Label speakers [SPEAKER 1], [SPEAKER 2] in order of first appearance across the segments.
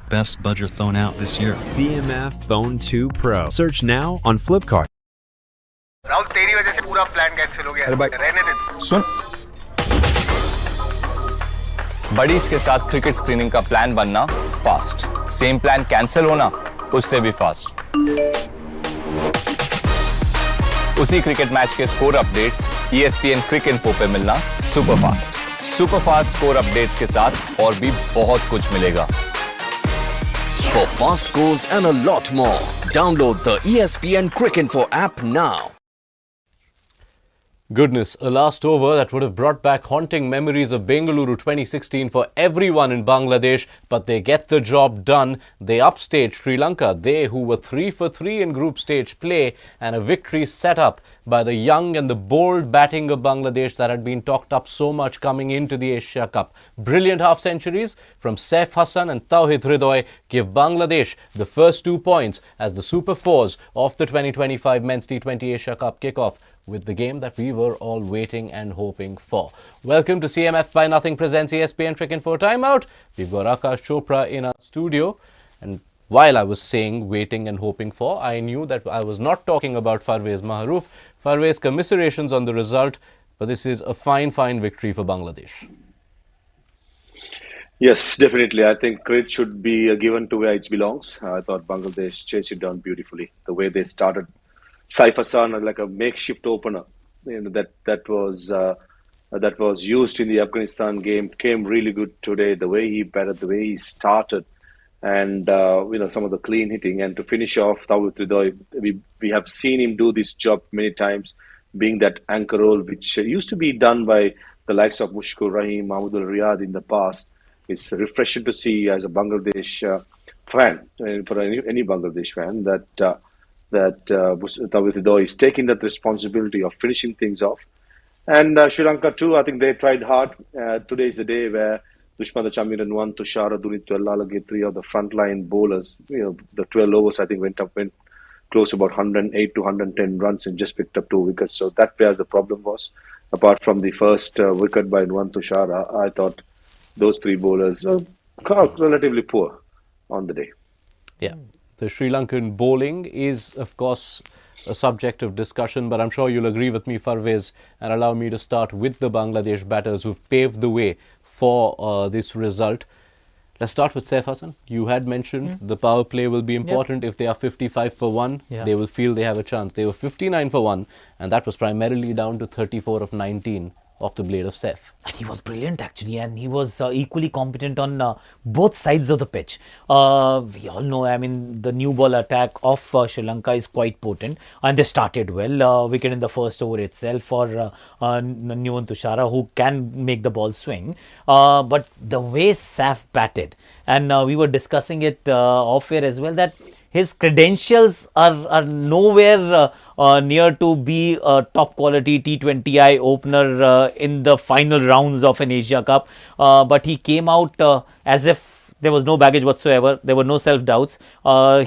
[SPEAKER 1] Best budget phone out this year.
[SPEAKER 2] CMF Phone 2 Pro. Search now on Flipkart.
[SPEAKER 3] Rahul तेरी वजह से पूरा plan cancel हो गया। रहने दे।
[SPEAKER 4] सुन, बडीज के साथ क्रिकेट स्क्रीनिंग का प्लान बनना फास्ट, सेम प्लान कैंसिल होना उससे भी फास्ट। उसी क्रिकेट मैच के स्कोर अपडेट्स ESPN क्रिक इन्फो पे मिलना super fast. Super fast score updates के साथ और भी बहुत कुछ मिलेगा।
[SPEAKER 5] For fast scores and a lot more, download the ESPN Crick Info app now.
[SPEAKER 6] Goodness, a last over that would have brought back haunting memories of Bengaluru 2016 for everyone in Bangladesh, but they get the job done. They upstage Sri Lanka, they who were 3 for 3 in group stage play, and a victory set up by the young and the bold batting of Bangladesh that had been talked up so much coming into the Asia Cup. Brilliant half-centuries from Saif Hassan and Tawhid Hridoy give Bangladesh the first 2 points as the Super Fours of the 2025 Men's T20 Asia Cup kick-off with the game that we were all waiting and hoping for. Welcome to CMF by Nothing presents ESPN Crick Info Timeout. We've got Aakash Chopra in our studio, and while I was saying waiting and hoping for, I knew that I was not talking about Farveez Maharoof. Farveez, commiserations on the result, but this is a fine victory for Bangladesh.
[SPEAKER 7] Yes, definitely. I think credit should be given to where it belongs. I thought Bangladesh chased it down beautifully. The way they started, Saif Hassan like a makeshift opener, that was used in the Afghanistan game, came really good today. The way he batted, the way he started, and some of the clean hitting, and to finish off Tawhid Hridoy, we have seen him do this job many times, being that anchor role which used to be done by the likes of Mushkur Rahim, Mahmood Al Riyad in the past. It's refreshing to see as a Bangladesh fan, for any Bangladesh fan, that Tawhid Hridoy is taking that responsibility of finishing things off. And Sri Lanka too, I think they tried hard. Today is the day where Dushman Chamir and Nuwan Tushara, Dunitya Lalage, 3 of the frontline bowlers, the 12 overs I think went close to about 108 to 110 runs and just picked up 2 wickets. So that where the problem was. Apart from the first wicket by Nuwan Tushara, I thought those 3 bowlers were relatively poor on the day.
[SPEAKER 6] Yeah. The Sri Lankan bowling is, of course, a subject of discussion, but I'm sure you'll agree with me, Farveez, and allow me to start with the Bangladesh batters who've paved the way for this result. Let's start with Saif Hassan. You had mentioned the power play will be important. If they are 55 for 1, they will feel they have a chance. They were 59 for 1, and that was primarily down to 34 of 19 off the blade of Saif.
[SPEAKER 8] And he was brilliant actually, and he was equally competent on both sides of the pitch. We all know, I mean, the new ball attack of Sri Lanka is quite potent, and they started well. Wicket in the first over itself for Nuwan Tushara, who can make the ball swing. But the way Saif batted, and we were discussing it off air as well, that his credentials are nowhere near to be a top quality T20I opener in the final rounds of an Asia Cup. But he came out as if there was no baggage whatsoever. There were no self-doubts.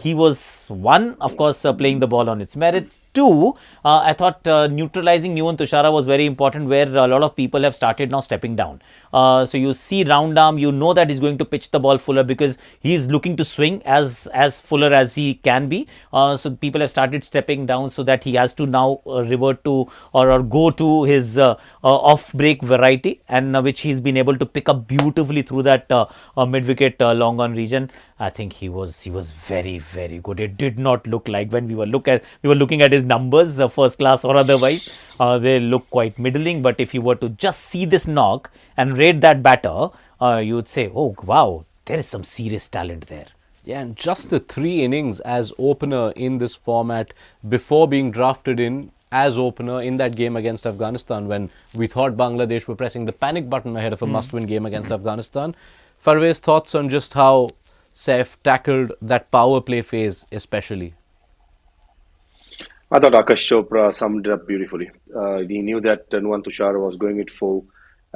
[SPEAKER 8] He was, one, of course, playing the ball on its merits. 2, I thought neutralizing Nuwan Tushara was very important, where a lot of people have started now stepping down. So you see round arm, you know that he's going to pitch the ball fuller because he's looking to swing as fuller as he can be. So people have started stepping down so that he has to now revert to or go to his off-break variety, and which he's been able to pick up beautifully through that mid-wicket long on region. I think he was very good. It did not look like, when we were looking at his numbers, first class or otherwise, they look quite middling. But if you were to just see this knock and rate that batter, you would say, oh wow, there is some serious talent there.
[SPEAKER 6] Yeah, and just the 3 innings as opener in this format before being drafted in as opener in that game against Afghanistan, when we thought Bangladesh were pressing the panic button ahead of a must-win game against Afghanistan. Farveez, thoughts on just how Saif tackled that power play phase especially?
[SPEAKER 7] I thought Aakash Chopra summed it up beautifully. He knew that Nuwan Tushara was going it full.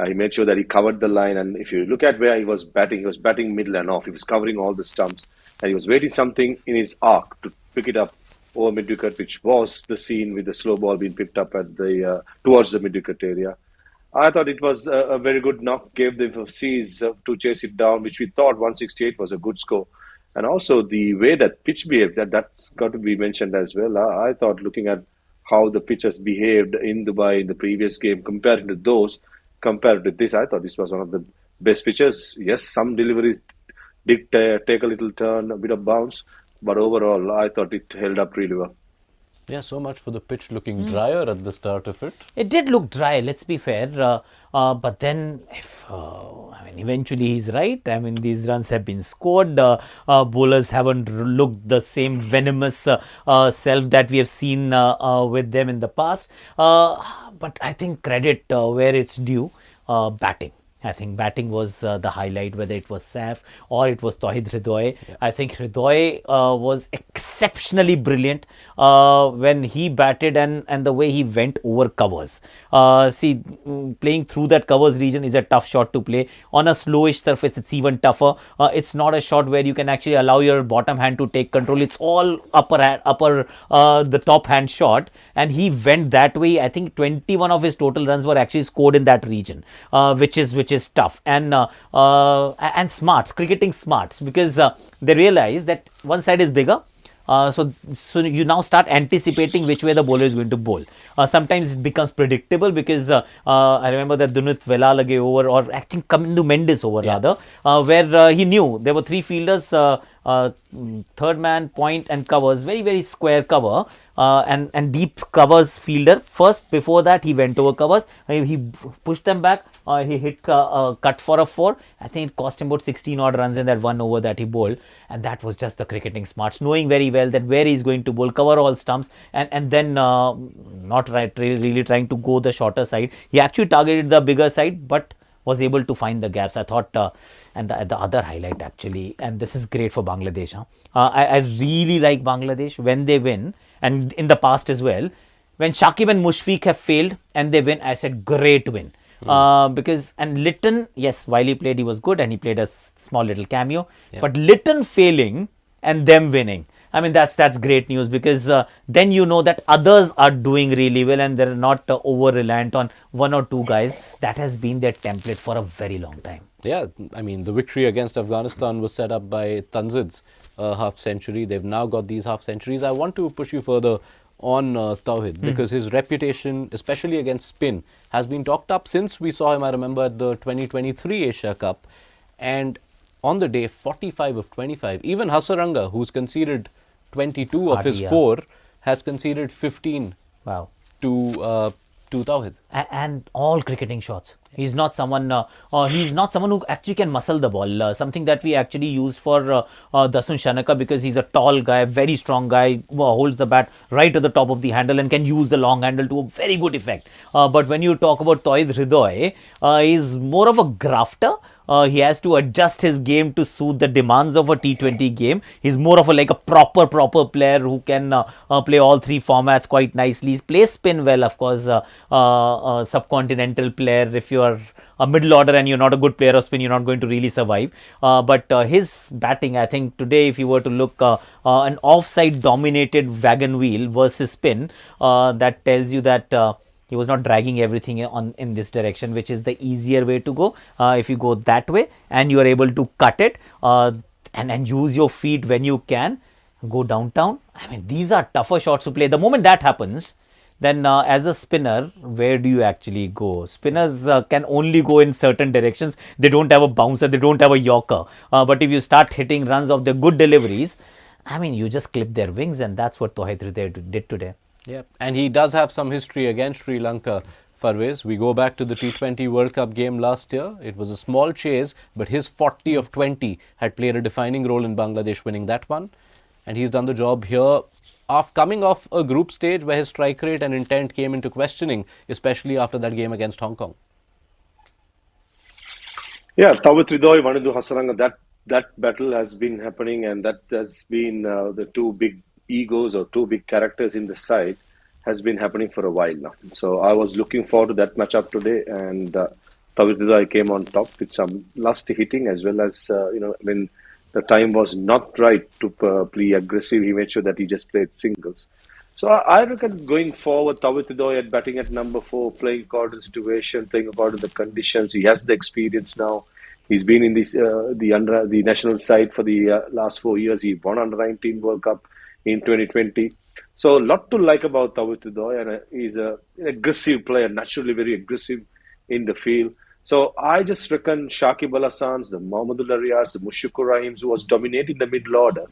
[SPEAKER 7] He made sure that he covered the line, and if you look at where he was batting middle and off. He was covering all the stumps, and he was waiting something in his arc to pick it up over mid-wicket, which was the scene with the slow ball being picked up at the towards the mid-wicket area. I thought it was a very good knock, gave them a seize to chase it down, which we thought 168 was a good score. And also the way that pitch behaved, that's got to be mentioned as well. I thought looking at how the pitch has behaved in Dubai in the previous game compared to this, I thought this was one of the best pitches. Yes, some deliveries did take a little turn, a bit of bounce, but overall, I thought it held up really well.
[SPEAKER 6] Yeah, so much for the pitch looking drier at the start of it.
[SPEAKER 8] It did look dry, let's be fair. But then, eventually he's right. I mean, these runs have been scored. Bowlers haven't looked the same venomous self that we have seen with them in the past. But I think credit where it's due, batting. I think batting was the highlight, whether it was Saif or it was Tauhid Hridoy. Yeah. I think Hridoy was exceptionally brilliant when he batted and the way he went over covers. Playing through that covers region is a tough shot to play. On a slowish surface, it's even tougher. It's not a shot where you can actually allow your bottom hand to take control. It's all the top hand shot. And he went that way. I think 21 of his total runs were actually scored in that region, which is tough and smarts, cricketing smarts, because they realize that one side is bigger. So you now start anticipating which way the bowler is going to bowl. Sometimes it becomes predictable because I remember that Dunit Vela lage over, or acting Kamindu Mendes over rather, where he knew there were three fielders, third man, point and covers, very, very square cover and deep covers fielder. First, before that, he went over covers. He pushed them back. He hit cut for a 4. I think it cost him about 16 odd runs in that 1 over that he bowled. And that was just the cricketing smarts, knowing very well that where he's going to bowl, cover all stumps, and then not really trying to go the shorter side. He actually targeted the bigger side, but was able to find the gaps. I thought, and the other highlight actually, and this is great for Bangladesh. I really like Bangladesh when they win, and in the past as well. When Shakib and Mushfiq have failed and they win, I said great win. And Litton, yes, while he played, he was good and he played a small little cameo. Yep. But Litton failing and them winning, I mean, that's great news, because then you know that others are doing really well and they're not over-reliant on one or two guys. That has been their template for a very long time.
[SPEAKER 6] Yeah, I mean, the victory against Afghanistan was set up by Tanzid's half century. They've now got these half centuries. I want to push you further on Tauhid, because his reputation, especially against spin, has been talked up since we saw him, I remember, at the 2023 Asia Cup. And on the day, 45 of 25. Even Hasaranga, who's conceded 22 of his 4, has conceded 15 to Tauhid.
[SPEAKER 8] And all cricketing shots. He's not someone who actually can muscle the ball. Something that we actually used for Dasun Shanaka, because he's a tall guy, very strong guy, who holds the bat right at the top of the handle and can use the long handle to a very good effect. But when you talk about Tauhid Hridoy, he's more of a grafter. He has to adjust his game to suit the demands of a T20 game. He's more of a proper player who can play all three formats quite nicely. Plays spin well, of course. Subcontinental player. If you are a middle order and you're not a good player of spin, you're not going to really survive. But his batting, I think today, if you were to look an offside dominated wagon wheel versus spin, that tells you that he was not dragging everything in this direction, which is the easier way to go. If you go that way and you are able to cut it and use your feet when you can, go downtown. I mean, these are tougher shots to play. The moment that happens, then as a spinner, where do you actually go? Spinners can only go in certain directions. They don't have a bouncer, they don't have a yorker. But if you start hitting runs of the good deliveries, I mean, you just clip their wings, and that's what Tauhid Hridoy did today.
[SPEAKER 6] Yeah, and he does have some history against Sri Lanka, Farveez. We go back to the T20 World Cup game last year. It was a small chase, but his 40 of 20 had played a defining role in Bangladesh winning that one. And he's done the job here, coming off a group stage where his strike rate and intent came into questioning, especially after that game against Hong Kong.
[SPEAKER 7] Yeah, Tauhid Hridoy, Vanadu Hasaranga, that battle has been happening, and that has been the two big egos or two big characters in the side has been happening for a while now. So I was looking forward to that matchup today, and Tauhid Hridoy came on top with some lusty hitting, as well as when the time was not right to play aggressive, he made sure that he just played singles. So I reckon going forward, Tauhid Hridoy at batting at number 4, playing according to the situation, playing according to the conditions. He has the experience now. He's been in the national side for the last 4 years. He won under 19 World Cup in 2020. So a lot to like about Tawhid Hridoy, and he's an aggressive player, naturally very aggressive in the field. So I just reckon Shakib Al Hassans, the Mohammedul Riyaz, the Mushfiqur Rahims, who was dominating the middle order,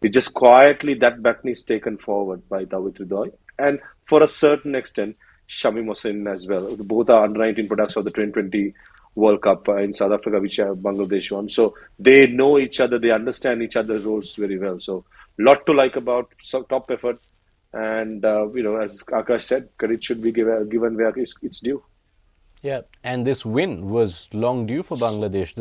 [SPEAKER 7] is just quietly that baton is taken forward by Tawhid Hridoy, and for a certain extent, Shamim Hossain as well. Both are under 19 products of the 2020 World Cup in South Africa, which Bangladesh won. So they know each other, they understand each other's roles very well. So lot to like about top effort, and as Aakash said, credit should be given where it's due.
[SPEAKER 6] Yeah, and this win was long due for Bangladesh.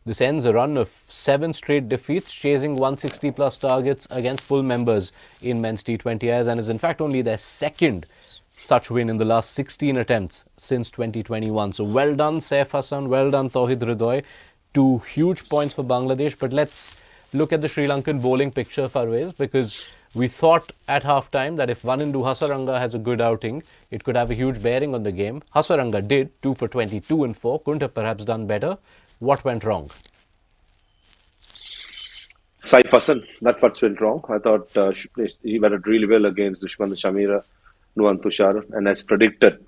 [SPEAKER 6] This ends a run of 7 straight defeats, chasing 160 plus targets against full members in men's T20Is, and is in fact only their second such win in the last 16 attempts since 2021. So well done Saif Hassan, well done Tawhid Hridoy. 2 huge points for Bangladesh. But let's look at the Sri Lankan bowling picture, Farveez, because we thought at half-time that if Vanindu Hasaranga has a good outing, it could have a huge bearing on the game. Hasaranga did, 2 for 22 and 4, couldn't have perhaps done better. What went wrong?
[SPEAKER 7] Saif Hassan, that's what went wrong. I thought he batted really well against Dushman Shamira, Nuwan Tushar, and as predicted,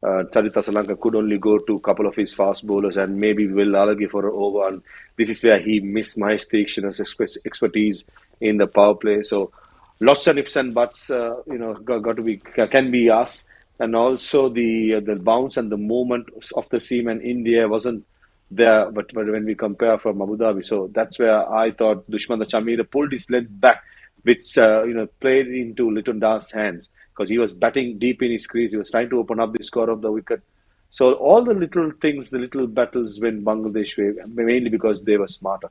[SPEAKER 7] Charita Salanka could only go to a couple of his fast bowlers and maybe Will Lalagi for an over. And this is where he missed Mahesh Theekshana's expertise in the power play. So lots of ifs and buts, can be asked. And also the bounce and the movement of the seam in India wasn't there. But when we compare from Abu Dhabi, so that's where I thought Dushman Shamira pulled his length back, which played into Litton Das' hands, because he was batting deep in his crease. He was trying to open up the score of the wicket. So all the little things, the little battles went Bangladesh way, mainly because they were smarter.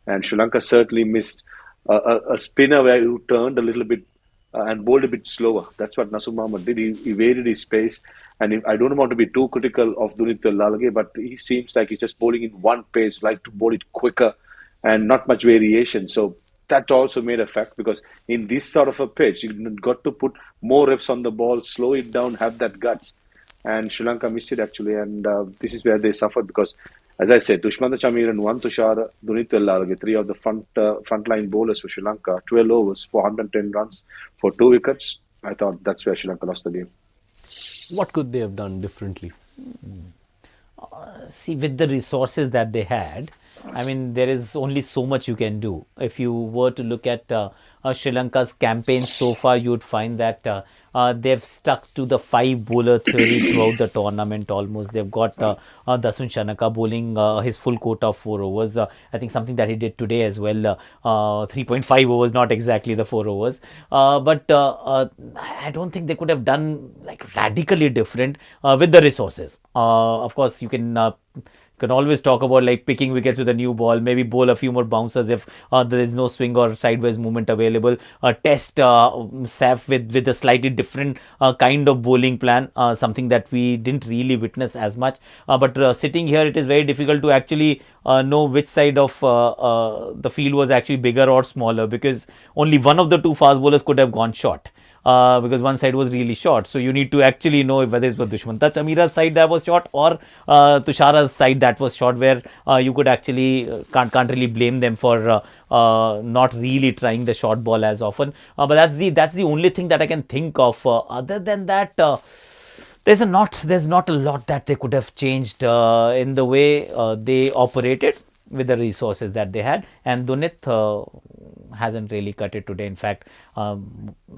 [SPEAKER 7] And Sri Lanka certainly missed a spinner where he turned a little bit and bowled a bit slower. That's what Nasum Mohammed did. He varied his pace. And I don't want to be too critical of Dunit Lalage, but he seems like he's just bowling in one pace, like to bowl it quicker and not much variation. So that also made a fact, because in this sort of a pitch, you got to put more reps on the ball, slow it down, have that guts. And Sri Lanka missed it actually, and this is where they suffered, because, as I said, Dushman Chamir and Nuwan Tushar, Dunit Lalage, 3 of the frontline bowlers for Sri Lanka, 12 overs, 410 runs for 2 wickets. I thought that's where Sri Lanka lost the game.
[SPEAKER 6] What could they have done differently?
[SPEAKER 8] See, with the resources that they had, I mean, there is only so much you can do. If you were to look at Sri Lanka's campaign so far, you would find that they've stuck to the 5 bowler theory throughout the tournament almost. They've got Dasun Shanaka bowling his full quota of 4 overs. I think something that he did today as well, 3.5 overs, not exactly the 4 overs. But I don't think they could have done like radically different with the resources. Of course, you can always talk about like picking wickets with a new ball, maybe bowl a few more bouncers if there is no swing or sideways movement available, test Saif with a slightly different kind of bowling plan, something that we didn't really witness as much. But sitting here, it is very difficult to actually know which side of the field was actually bigger or smaller, because only one of the 2 fast bowlers could have gone short. Because one side was really short. So you need to actually know whether it was Dushman Chamira's side that was short or Tushara's side that was short, where you could actually can't really blame them for not really trying the short ball as often. But that's the only thing that I can think of. Other than that, there's not a lot that they could have changed in the way they operated with the resources that they had. And Dunit hasn't really cut it today. In fact,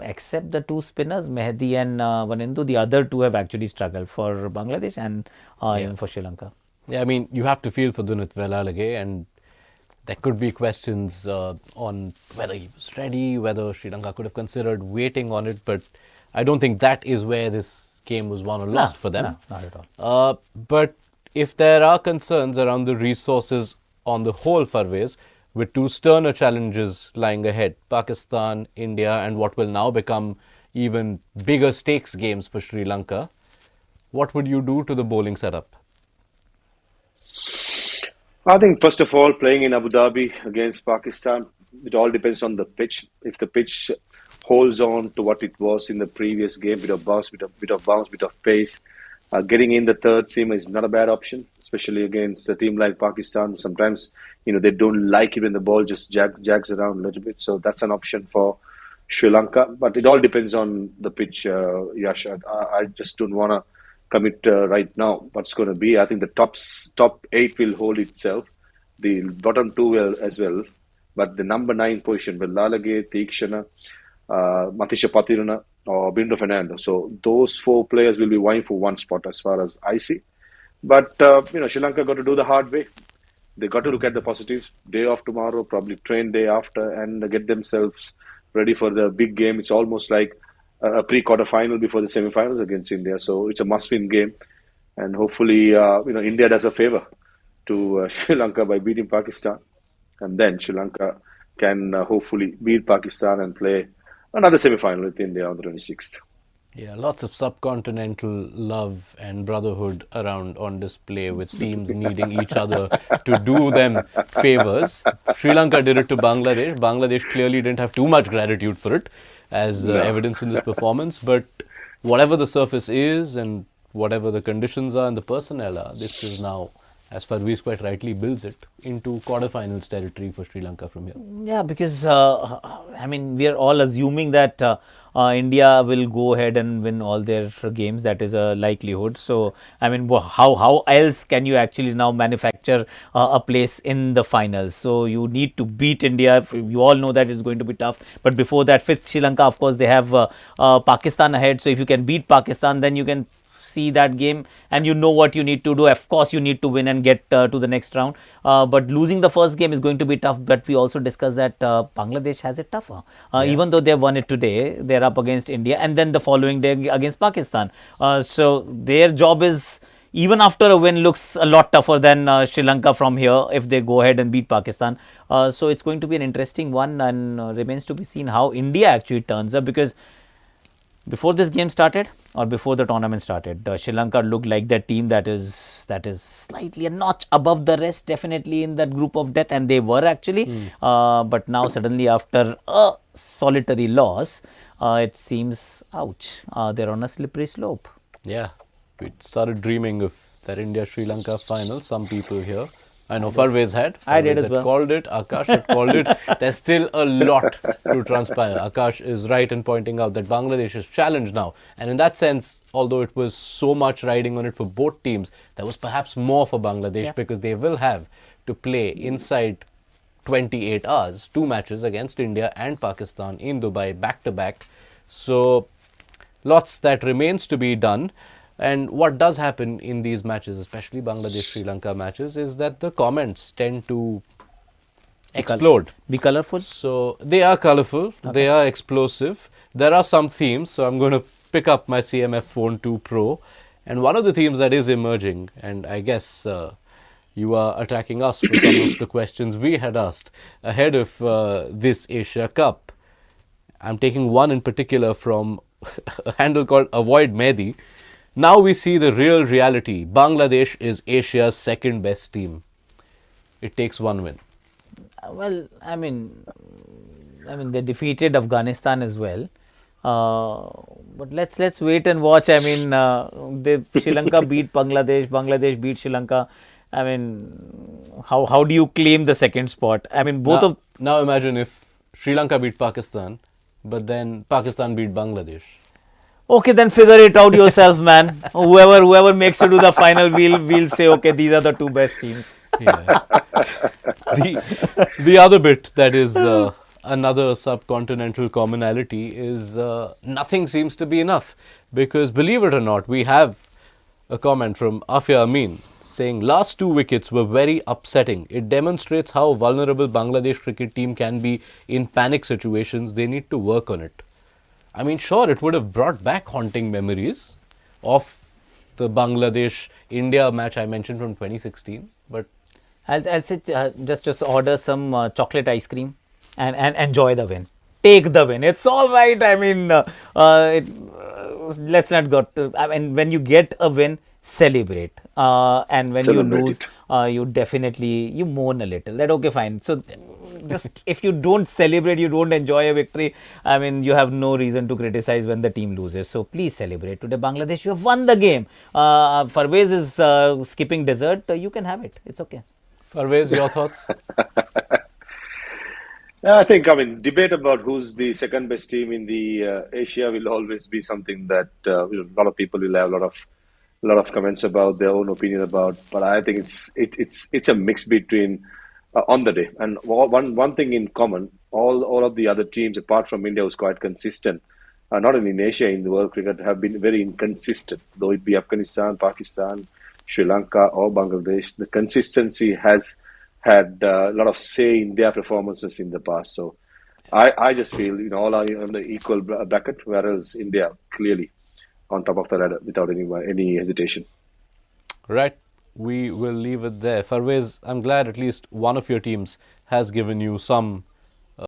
[SPEAKER 8] except the 2 spinners, Mehdi and Vanindu, the other 2 have actually struggled for Bangladesh and even for Sri Lanka.
[SPEAKER 6] Yeah, I mean, you have to feel for Dunit Velalage, and there could be questions on whether he was ready, whether Sri Lanka could have considered waiting on it, but I don't think that is where this game was won or lost for them.
[SPEAKER 8] No, not at all.
[SPEAKER 6] But if there are concerns around the resources on the whole, Farveez, with 2 sterner challenges lying ahead, Pakistan, India, and what will now become even bigger stakes games for Sri Lanka, what would you do to the bowling setup?
[SPEAKER 7] I think, first of all, playing in Abu Dhabi against Pakistan, it all depends on the pitch. If the pitch holds on to what it was in the previous game, bit of bounce, bit of pace, Getting in the third seam is not a bad option, especially against a team like Pakistan. Sometimes, they don't like it when the ball just jags around a little bit. So that's an option for Sri Lanka. But it all depends on the pitch, Yash. I just don't want to commit right now what's going to be. I think the top 8 will hold itself. The bottom 2 will as well. But the number 9 position with Lalage, Teekshana, Matisha Patirana, or Bindo Fernando. So those 4 players will be vying for one spot as far as I see. But, Sri Lanka got to do the hard way. They got to look at the positives. Day off tomorrow, probably train day after, and get themselves ready for the big game. It's almost like a pre-quarter final before the semi-finals against India. So it's a must-win game. And hopefully, India does a favor to Sri Lanka by beating Pakistan. And then Sri Lanka can hopefully beat Pakistan and play another semi-final with India on the 26th.
[SPEAKER 6] Yeah, lots of subcontinental love and brotherhood around on display with teams needing each other to do them favors. Sri Lanka did it to Bangladesh. Bangladesh clearly didn't have too much gratitude for it, as evidence in this performance. But whatever the surface is and whatever the conditions are and the personnel are, this is now, as Farveez quite rightly builds it, into quarterfinals territory for Sri Lanka from here.
[SPEAKER 8] Yeah, because we are all assuming that India will go ahead and win all their games. That is a likelihood. So, how else can you actually now manufacture a place in the finals? So, you need to beat India. You all know that it's going to be tough. But before that, fifth Sri Lanka, of course, they have Pakistan ahead. So, if you can beat Pakistan, then you can see that game and you know what you need to do. Of course, you need to win and get to the next round. But losing the first game is going to be tough. But we also discussed that Bangladesh has it tougher. Even though they won it today, they're up against India and then the following day against Pakistan. So their job is, even after a win, looks a lot tougher than Sri Lanka from here if they go ahead and beat Pakistan. So it's going to be an interesting one, and remains to be seen how India actually turns up, because before this game started or before the tournament started, Sri Lanka looked like that team that is slightly a notch above the rest, definitely in that group of death, and they were actually. But now suddenly, after a solitary loss, it seems, ouch, they're on a slippery slope.
[SPEAKER 6] Yeah, we started dreaming of that India-Sri Lanka final. Some people here, I know Farveez had.
[SPEAKER 8] I did as
[SPEAKER 6] had
[SPEAKER 8] well.
[SPEAKER 6] Called it. Aakash had called it. There's still a lot to transpire. Aakash is right in pointing out that Bangladesh is challenged now. And in that sense, although it was so much riding on it for both teams, there was perhaps more for Bangladesh, because they will have to play inside 28 hours, 2 matches against India and Pakistan in Dubai back-to-back. So, lots that remains to be done. And what does happen in these matches, especially Bangladesh-Sri Lanka matches, is that the comments tend to explode.
[SPEAKER 8] Be colourful?
[SPEAKER 6] So, they are colourful, they are explosive. There are some themes, so I'm going to pick up my CMF Phone 2 Pro. And one of the themes that is emerging, and I guess you are attacking us for some of the questions we had asked ahead of this Asia Cup. I'm taking one in particular from a handle called Avoid Mehdi. Now we see the real reality. Bangladesh is Asia's second best team. It takes one win.
[SPEAKER 8] Well, they defeated Afghanistan as well. But let's wait and watch. Sri Lanka beat Bangladesh. Bangladesh beat Sri Lanka. How do you claim the second spot?
[SPEAKER 6] Now imagine if Sri Lanka beat Pakistan, but then Pakistan beat Bangladesh.
[SPEAKER 8] Okay, then figure it out yourself, man. Whoever makes it to the final, we'll say, okay, these are the 2 best teams.
[SPEAKER 6] Yeah. The other bit that is another subcontinental commonality is nothing seems to be enough, because believe it or not, we have a comment from Afia Amin saying last 2 wickets were very upsetting. It demonstrates how vulnerable Bangladesh cricket team can be in panic situations. They need to work on it. Sure, it would have brought back haunting memories of the Bangladesh-India match I mentioned from 2016, but
[SPEAKER 8] I'll say just order some chocolate ice cream and enjoy the win. Take the win. It's all right. Let's not go to, when you get a win, celebrate. And when you lose, you definitely, you mourn a little. That okay, fine. So just if you don't celebrate, you don't enjoy a victory. I mean, you have no reason to criticize when the team loses. So please celebrate today, Bangladesh. You have won the game. Farveez is skipping dessert. You can have it. It's okay.
[SPEAKER 6] Farveez, your thoughts?
[SPEAKER 7] I think, debate about who's the second best team in the Asia will always be something that a lot of people will have a lot of comments about, their own opinion about. But I think it's a mix between on the day. And one thing in common, all of the other teams apart from India was quite consistent. Not only in Asia, in the world cricket, have been very inconsistent. Though it be Afghanistan, Pakistan, Sri Lanka, or Bangladesh, the consistency has had a lot of say in their performances in the past. So I just feel all are on the equal bracket, whereas India clearly on top of the ladder without any hesitation.
[SPEAKER 6] Right. We will leave it there. Farveez, I'm glad at least one of your teams has given you some